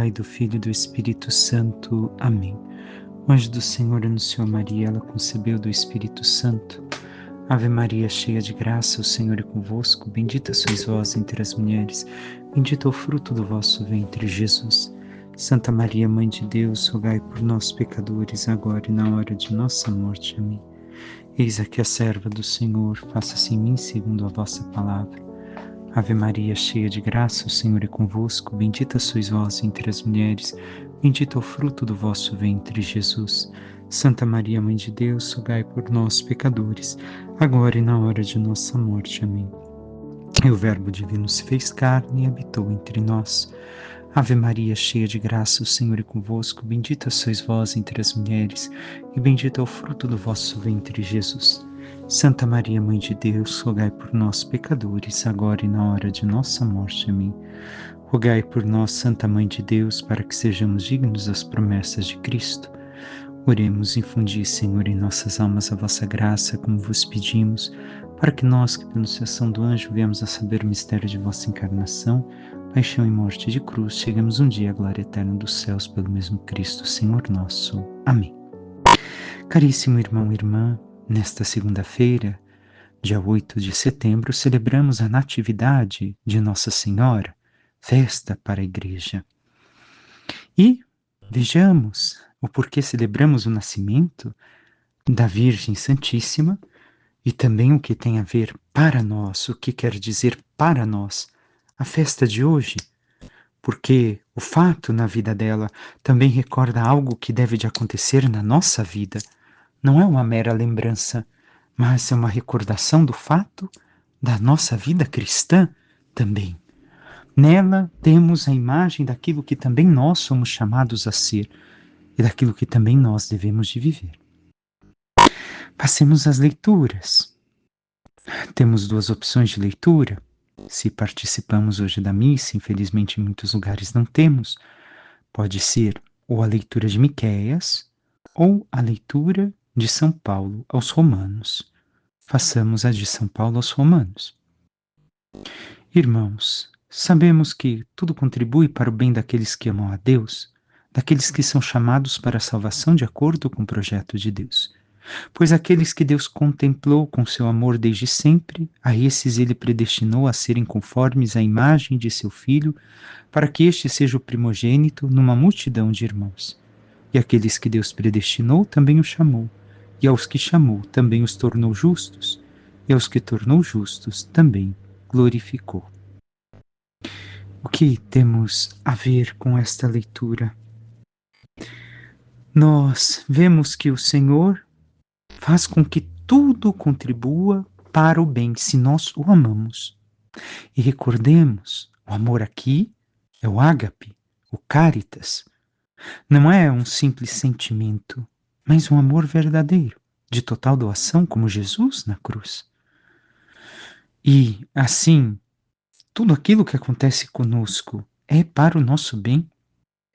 Pai, do Filho e do Espírito Santo. Amém. O anjo do Senhor anunciou a Maria, ela concebeu do Espírito Santo. Ave Maria, cheia de graça, o Senhor é convosco. Bendita sois vós entre as mulheres, bendito é o fruto do vosso ventre, Jesus. Santa Maria, Mãe de Deus, rogai por nós, pecadores, agora e na hora de nossa morte. Amém. Eis aqui a serva do Senhor, faça-se em mim segundo a vossa palavra. Ave Maria, cheia de graça, o Senhor é convosco. Bendita sois vós entre as mulheres, bendito é o fruto do vosso ventre, Jesus. Santa Maria, Mãe de Deus, rogai por nós, pecadores, agora e na hora de nossa morte. Amém. E o Verbo divino se fez carne e habitou entre nós. Ave Maria, cheia de graça, o Senhor é convosco. Bendita sois vós entre as mulheres, e bendito é o fruto do vosso ventre, Jesus. Santa Maria, Mãe de Deus, rogai por nós, pecadores, agora e na hora de nossa morte. Amém. Rogai por nós, Santa Mãe de Deus, para que sejamos dignos das promessas de Cristo. Oremos, infundi, Senhor, em nossas almas a vossa graça, como vos pedimos, para que nós, que pela anunciação do anjo viemos a saber o mistério de vossa encarnação, paixão e morte de cruz, chegamos um dia à glória eterna dos céus pelo mesmo Cristo, Senhor nosso. Amém. Caríssimo irmão e irmã, nesta segunda-feira, dia 8 de setembro, celebramos a Natividade de Nossa Senhora, festa para a Igreja. E vejamos o porquê celebramos o nascimento da Virgem Santíssima e também o que tem a ver para nós, o que quer dizer para nós a festa de hoje, porque o fato na vida dela também recorda algo que deve de acontecer na nossa vida. Não é uma mera lembrança, mas é uma recordação do fato da nossa vida cristã também. Nela temos a imagem daquilo que também nós somos chamados a ser e daquilo que também nós devemos de viver. Passemos às leituras. Temos duas opções de leitura. Se participamos hoje da missa, infelizmente em muitos lugares não temos, pode ser ou a leitura de Miqueias ou a leitura de São Paulo aos Romanos. Façamos a de São Paulo aos Romanos. Irmãos, sabemos que tudo contribui para o bem daqueles que amam a Deus, daqueles que são chamados para a salvação de acordo com o projeto de Deus. Pois aqueles que Deus contemplou com seu amor desde sempre, a esses ele predestinou a serem conformes à imagem de seu Filho, para que este seja o primogênito numa multidão de irmãos. E aqueles que Deus predestinou também o chamou, e aos que chamou também os tornou justos, e aos que tornou justos também glorificou. O que temos a ver com esta leitura? Nós vemos que o Senhor faz com que tudo contribua para o bem, se nós o amamos. E recordemos, o amor aqui é o ágape, o caritas. Não é um simples sentimento, mas um amor verdadeiro, de total doação, como Jesus na cruz. E, assim, tudo aquilo que acontece conosco é para o nosso bem.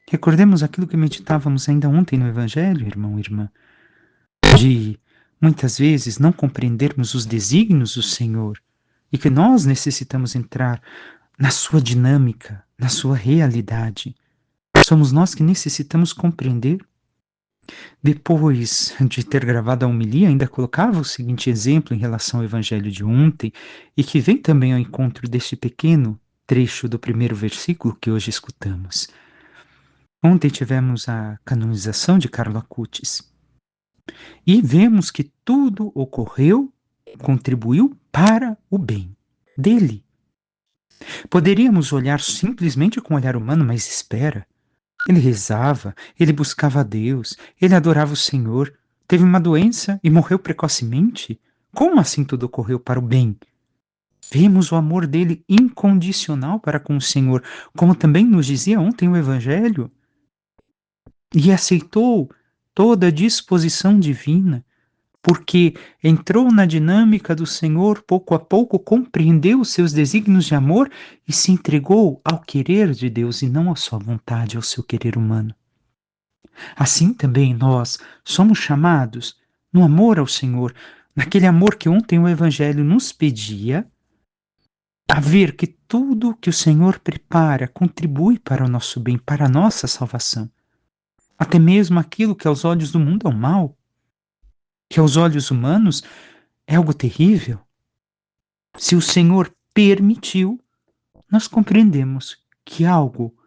Recordemos aquilo que meditávamos ainda ontem no Evangelho, irmão e irmã, de muitas vezes não compreendermos os desígnios do Senhor e que nós necessitamos entrar na sua dinâmica, na sua realidade. Somos nós que necessitamos compreender. Depois de ter gravado a homilia, ainda colocava o seguinte exemplo em relação ao Evangelho de ontem e que vem também ao encontro deste pequeno trecho do primeiro versículo que hoje escutamos. Ontem tivemos a canonização de Carlo Acutis. E vemos que tudo ocorreu, contribuiu para o bem dele. Poderíamos olhar simplesmente com o olhar humano, mas espera. Ele rezava, ele buscava a Deus, ele adorava o Senhor, teve uma doença e morreu precocemente. Como assim tudo ocorreu para o bem? Vemos o amor dele incondicional para com o Senhor, como também nos dizia ontem o Evangelho. E aceitou toda a disposição divina, porque entrou na dinâmica do Senhor, pouco a pouco compreendeu os seus desígnios de amor e se entregou ao querer de Deus e não à sua vontade, ao seu querer humano. Assim também nós somos chamados no amor ao Senhor, naquele amor que ontem o Evangelho nos pedia, a ver que tudo que o Senhor prepara contribui para o nosso bem, para a nossa salvação. Até mesmo aquilo que aos olhos do mundo é o mal, que aos olhos humanos é algo terrível. Se o Senhor permitiu, nós compreendemos que algo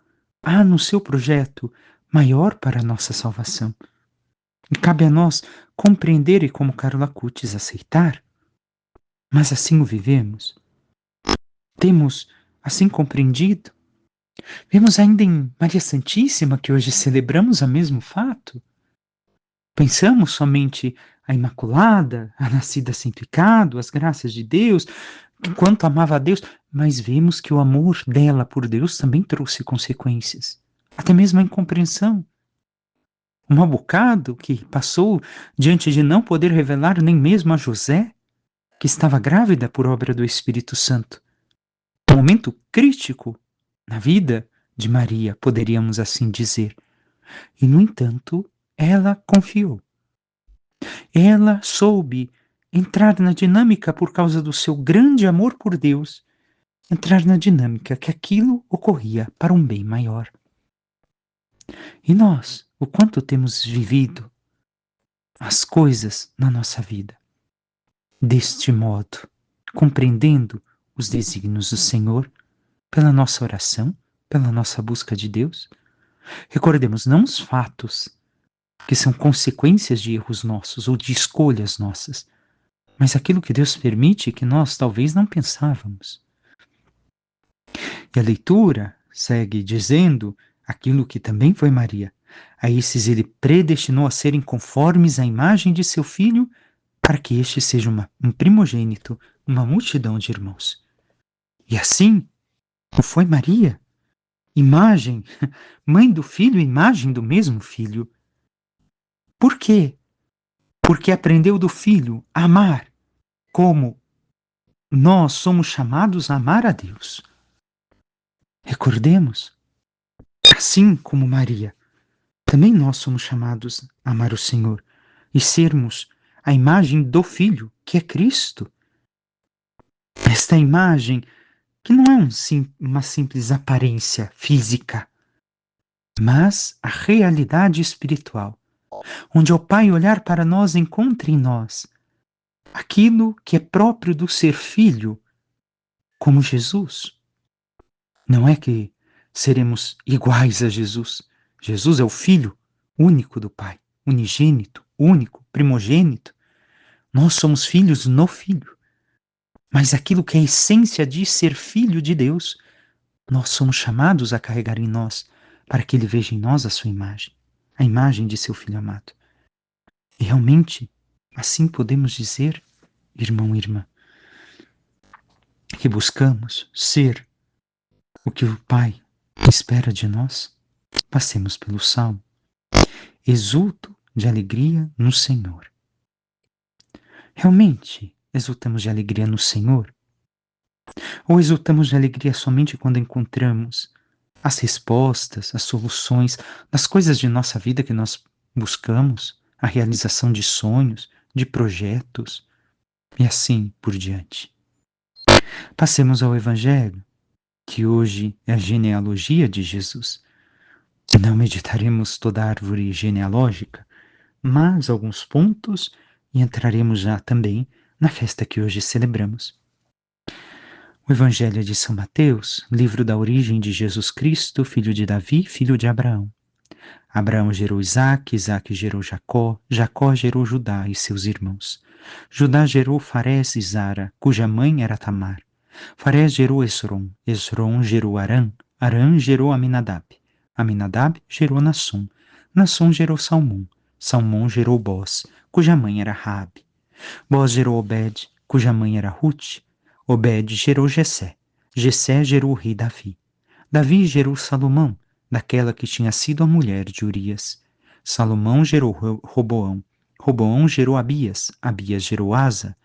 há no seu projeto maior para a nossa salvação. E cabe a nós compreender e, como Carla Acutis, aceitar. Mas assim o vivemos? Temos assim compreendido? Vemos ainda em Maria Santíssima, que hoje celebramos o mesmo fato? Pensamos somente a Imaculada, a nascida sem pecado, as graças de Deus, quanto amava a Deus, mas vemos que o amor dela por Deus também trouxe consequências, até mesmo a incompreensão. Um mau bocado que passou diante de não poder revelar nem mesmo a José, que estava grávida por obra do Espírito Santo. Um momento crítico na vida de Maria, poderíamos assim dizer. E, no entanto, ela confiou. Ela soube entrar na dinâmica por causa do seu grande amor por Deus, entrar na dinâmica que aquilo ocorria para um bem maior. E nós, o quanto temos vivido as coisas na nossa vida deste modo, compreendendo os desígnios do Senhor pela nossa oração, pela nossa busca de Deus? Recordemos não os fatos que são consequências de erros nossos ou de escolhas nossas, mas aquilo que Deus permite que nós talvez não pensávamos. E a leitura segue dizendo aquilo que também foi Maria. A esses ele predestinou a serem conformes à imagem de seu filho, para que este seja um primogênito, uma multidão de irmãos. E assim, não foi Maria? Imagem, mãe do filho, imagem do mesmo filho. Por quê? Porque aprendeu do filho a amar, como nós somos chamados a amar a Deus. Recordemos, assim como Maria, também nós somos chamados a amar o Senhor e sermos a imagem do Filho, que é Cristo. Esta imagem que não é uma simples aparência física, mas a realidade espiritual, onde o Pai olhar para nós encontra em nós aquilo que é próprio do ser filho, como Jesus. Não é que seremos iguais a Jesus. Jesus é o Filho único do Pai, unigênito, único, primogênito. Nós somos filhos no Filho. Mas aquilo que é a essência de ser filho de Deus, nós somos chamados a carregar em nós, para que Ele veja em nós a sua imagem, a imagem de seu Filho amado. E realmente, assim podemos dizer, irmão e irmã, que buscamos ser o que o Pai espera de nós. Passemos pelo Salmo. Exulto de alegria no Senhor. Realmente exultamos de alegria no Senhor? Ou exultamos de alegria somente quando encontramos as respostas, as soluções das coisas de nossa vida que nós buscamos, a realização de sonhos, de projetos e assim por diante? Passemos ao Evangelho, que hoje é a genealogia de Jesus. Não meditaremos toda a árvore genealógica, mas alguns pontos e entraremos já também na festa que hoje celebramos. O Evangelho de São Mateus, livro da origem de Jesus Cristo, filho de Davi, filho de Abraão. Abraão gerou Isaque, Isaque gerou Jacó, Jacó gerou Judá e seus irmãos. Judá gerou Farés e Zara, cuja mãe era Tamar. Farés gerou Esrom, Esrom gerou Arã, Arã gerou Aminadab. Aminadab gerou Nassum, Nassum gerou Salmão, Salmão gerou Boz, cuja mãe era Raabe. Boz gerou Obed, cuja mãe era Ruth. Obed gerou Jessé, Jessé gerou o rei Davi. Davi gerou Salomão, daquela que tinha sido a mulher de Urias. Salomão gerou Roboão, Roboão gerou Abias, Abias gerou Asa,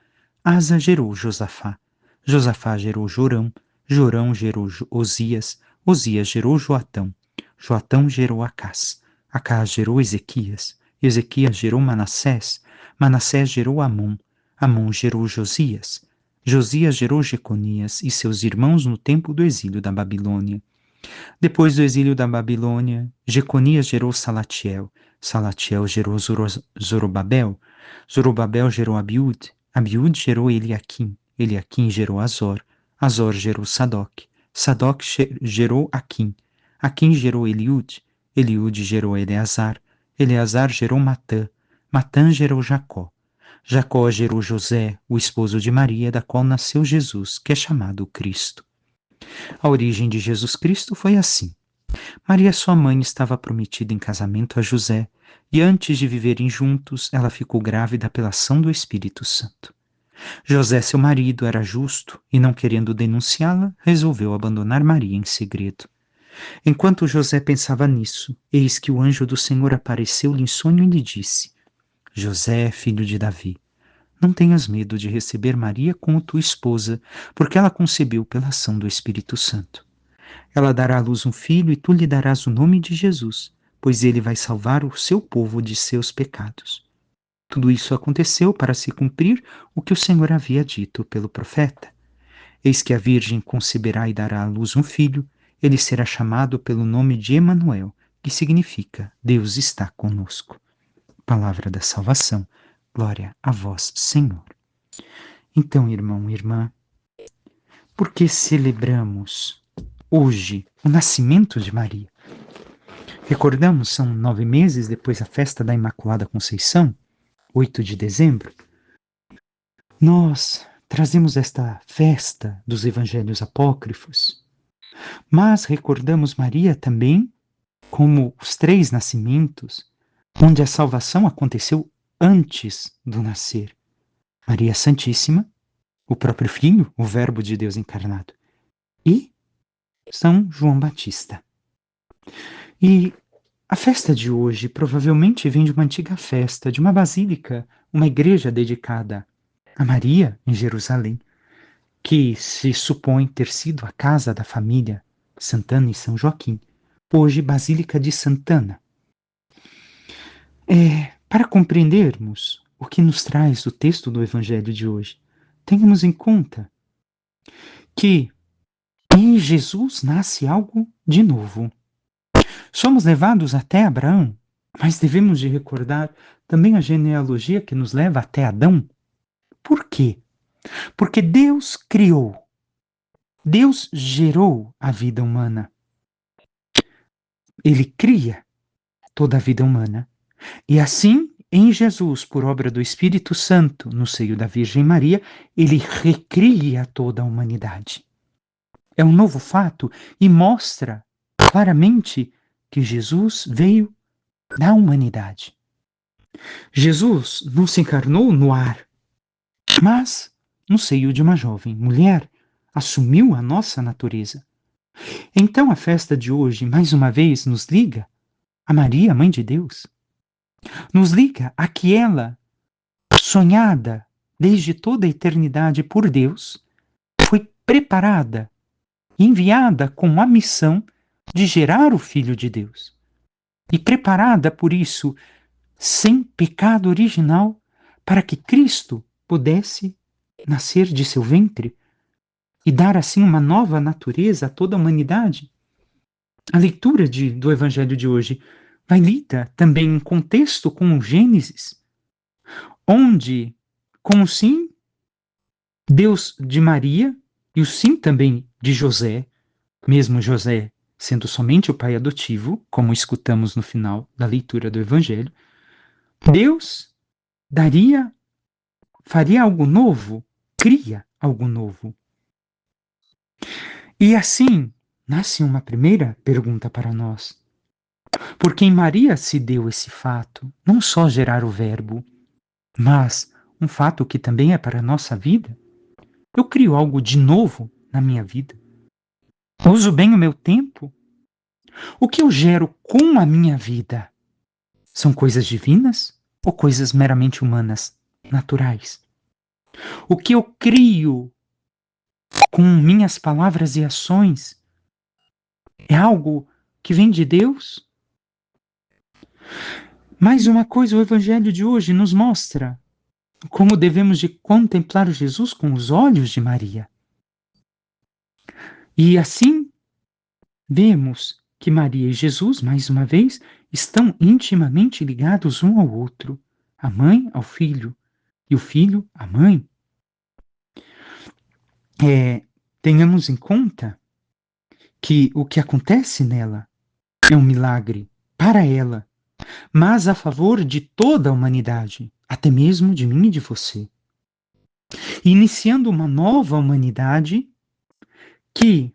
Asa gerou Josafá, Josafá gerou Jorão, Jorão gerou Osias, Osias gerou Joatão, Joatão gerou Acás, Acás gerou Ezequias, Ezequias gerou Manassés, Manassés gerou Amon, Amon gerou Josias, Josias gerou Jeconias e seus irmãos no tempo do exílio da Babilônia. Depois do exílio da Babilônia, Jeconias gerou Salatiel. Salatiel gerou Zorobabel. Zorobabel gerou Abiúde. Abiúde gerou Eliaquim. Eliaquim gerou Azor. Azor gerou Sadoc. Sadoc gerou Aquim. Aquim gerou Eliúde. Eliúde gerou Eleazar. Eleazar gerou Matã. Matã gerou Jacó. Jacó gerou José, o esposo de Maria, da qual nasceu Jesus, que é chamado Cristo. A origem de Jesus Cristo foi assim. Maria, sua mãe, estava prometida em casamento a José, e antes de viverem juntos, ela ficou grávida pela ação do Espírito Santo. José, seu marido, era justo e, não querendo denunciá-la, resolveu abandonar Maria em segredo. Enquanto José pensava nisso, eis que o anjo do Senhor apareceu-lhe em sonho e lhe disse: José, filho de Davi, não tenhas medo de receber Maria como tua esposa, porque ela concebeu pela ação do Espírito Santo. Ela dará à luz um filho e tu lhe darás o nome de Jesus, pois ele vai salvar o seu povo de seus pecados. Tudo isso aconteceu para se cumprir o que o Senhor havia dito pelo profeta. Eis que a Virgem conceberá e dará à luz um filho, ele será chamado pelo nome de Emanuel, que significa Deus está conosco. Palavra da salvação. Glória a vós, Senhor. Então, irmão e irmã, por que celebramos hoje o nascimento de Maria? Recordamos, são 9 meses depois da festa da Imaculada Conceição, 8 de dezembro. Nós trazemos esta festa dos evangelhos apócrifos, mas recordamos Maria também como os 3 nascimentos, onde a salvação aconteceu antes do nascer. Maria Santíssima, o próprio Filho, o Verbo de Deus encarnado, e São João Batista. E a festa de hoje provavelmente vem de uma antiga festa, de uma basílica, uma igreja dedicada a Maria, em Jerusalém, que se supõe ter sido a casa da família Santana e São Joaquim, hoje Basílica de Santana. Para compreendermos o que nos traz o texto do Evangelho de hoje, tenhamos em conta que em Jesus nasce algo de novo. Somos levados até Abraão, mas devemos de recordar também a genealogia que nos leva até Adão. Por quê? Porque Deus criou, Deus gerou a vida humana. Ele cria toda a vida humana. E assim, em Jesus, por obra do Espírito Santo, no seio da Virgem Maria, ele recria toda a humanidade. É um novo fato e mostra claramente que Jesus veio da humanidade. Jesus não se encarnou no ar, mas no seio de uma jovem mulher, assumiu a nossa natureza. Então a festa de hoje, mais uma vez, nos liga a Maria, Mãe de Deus. Nos liga a que ela, sonhada desde toda a eternidade por Deus, foi preparada, enviada com a missão de gerar o Filho de Deus. E preparada, por isso, sem pecado original, para que Cristo pudesse nascer de seu ventre e dar assim uma nova natureza a toda a humanidade. A leitura do Evangelho de hoje vai lida também em contexto com o Gênesis, onde, com o sim, Deus de Maria e o sim também de José, mesmo José sendo somente o pai adotivo, como escutamos no final da leitura do Evangelho, Deus faria algo novo, cria algo novo. E assim nasce uma primeira pergunta para nós. Porque em Maria se deu esse fato, não só gerar o Verbo, mas um fato que também é para a nossa vida. Eu crio algo de novo na minha vida. Uso bem o meu tempo. O que eu gero com a minha vida são coisas divinas ou coisas meramente humanas, naturais? O que eu crio com minhas palavras e ações é algo que vem de Deus? Mais uma coisa, o Evangelho de hoje nos mostra como devemos de contemplar Jesus com os olhos de Maria. E assim vemos que Maria e Jesus, mais uma vez, estão intimamente ligados um ao outro, a mãe ao filho e o filho à mãe. Tenhamos em conta que o que acontece nela é um milagre para ela, mas a favor de toda a humanidade, até mesmo de mim e de você. Iniciando uma nova humanidade que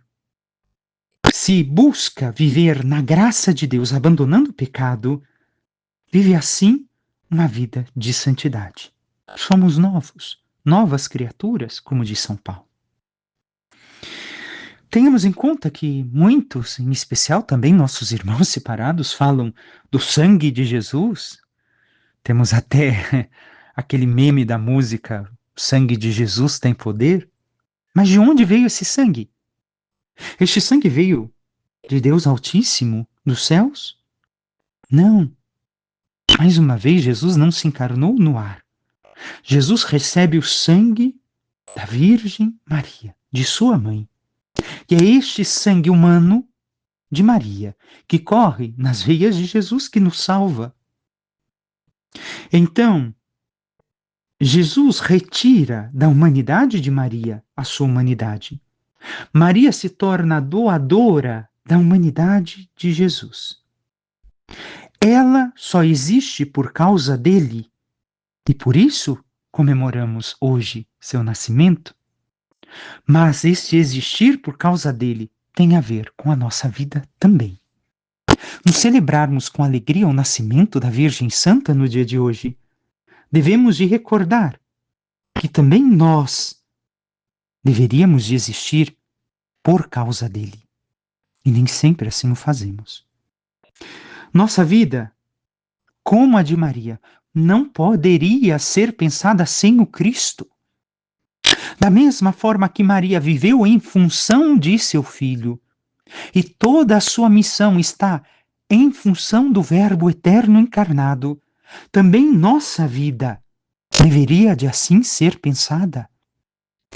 se busca viver na graça de Deus, abandonando o pecado, vive assim uma vida de santidade. Somos novos, novas criaturas, como diz São Paulo. Tenhamos em conta que muitos, em especial também nossos irmãos separados, falam do sangue de Jesus. Temos até aquele meme da música, o sangue de Jesus tem poder. Mas de onde veio esse sangue? Este sangue veio de Deus Altíssimo, dos céus? Não. Mais uma vez, Jesus não se encarnou no ar. Jesus recebe o sangue da Virgem Maria, de sua mãe. E é este sangue humano de Maria que corre nas veias de Jesus que nos salva. Então, Jesus retira da humanidade de Maria a sua humanidade. Maria se torna doadora da humanidade de Jesus. Ela só existe por causa dele e por isso comemoramos hoje seu nascimento. Mas este existir por causa dele tem a ver com a nossa vida também. Nos celebrarmos com alegria o nascimento da Virgem Santa no dia de hoje, devemos de recordar que também nós deveríamos de existir por causa dele. E nem sempre assim o fazemos. Nossa vida, como a de Maria, não poderia ser pensada sem o Cristo. Da mesma forma que Maria viveu em função de seu filho, e toda a sua missão está em função do Verbo eterno encarnado, também nossa vida deveria de assim ser pensada.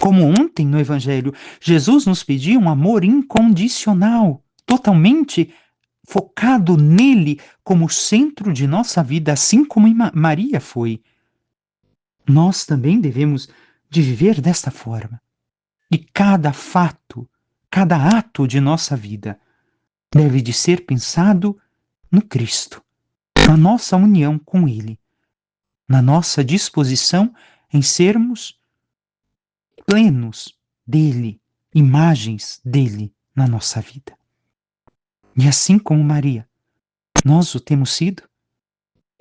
Como ontem no Evangelho, Jesus nos pediu um amor incondicional, totalmente focado nele como centro de nossa vida, assim como Maria foi. Nós também devemos de viver desta forma. E cada fato, cada ato de nossa vida deve de ser pensado no Cristo, na nossa união com Ele, na nossa disposição em sermos plenos dele, imagens dele na nossa vida. E assim como Maria, nós o temos sido,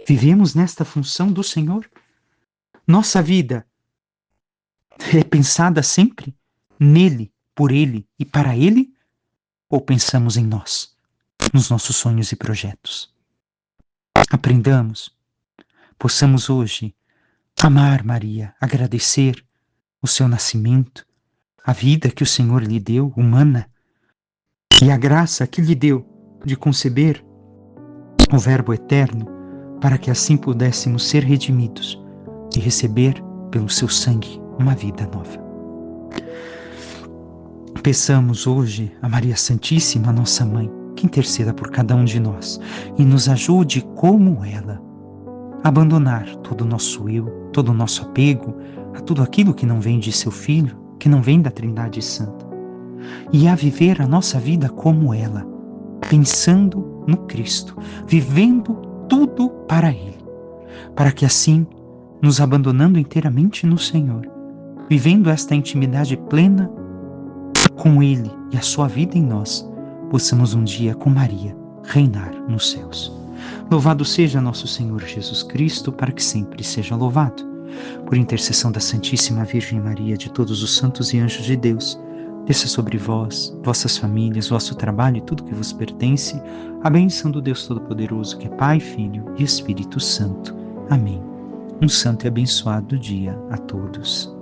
vivemos nesta função do Senhor. Nossa vida é pensada sempre nele, por ele e para ele, ou pensamos em nós, nos nossos sonhos e projetos? Aprendamos, possamos hoje amar Maria, agradecer o seu nascimento, a vida que o Senhor lhe deu, humana, e a graça que lhe deu de conceber o Verbo eterno, para que assim pudéssemos ser redimidos e receber pelo seu sangue uma vida nova. Peçamos hoje a Maria Santíssima, nossa Mãe, que interceda por cada um de nós e nos ajude, como ela, a abandonar todo o nosso eu, todo o nosso apego a tudo aquilo que não vem de seu Filho, que não vem da Trindade Santa, e a viver a nossa vida como ela, pensando no Cristo, vivendo tudo para Ele, para que assim, nos abandonando inteiramente no Senhor, vivendo esta intimidade plena com Ele e a sua vida em nós, possamos um dia com Maria reinar nos céus. Louvado seja nosso Senhor Jesus Cristo, para que sempre seja louvado. Por intercessão da Santíssima Virgem Maria, de todos os santos e anjos de Deus, desça sobre vós, vossas famílias, vosso trabalho e tudo que vos pertence, a bênção do Deus Todo-Poderoso, que é Pai, Filho e Espírito Santo. Amém. Um santo e abençoado dia a todos.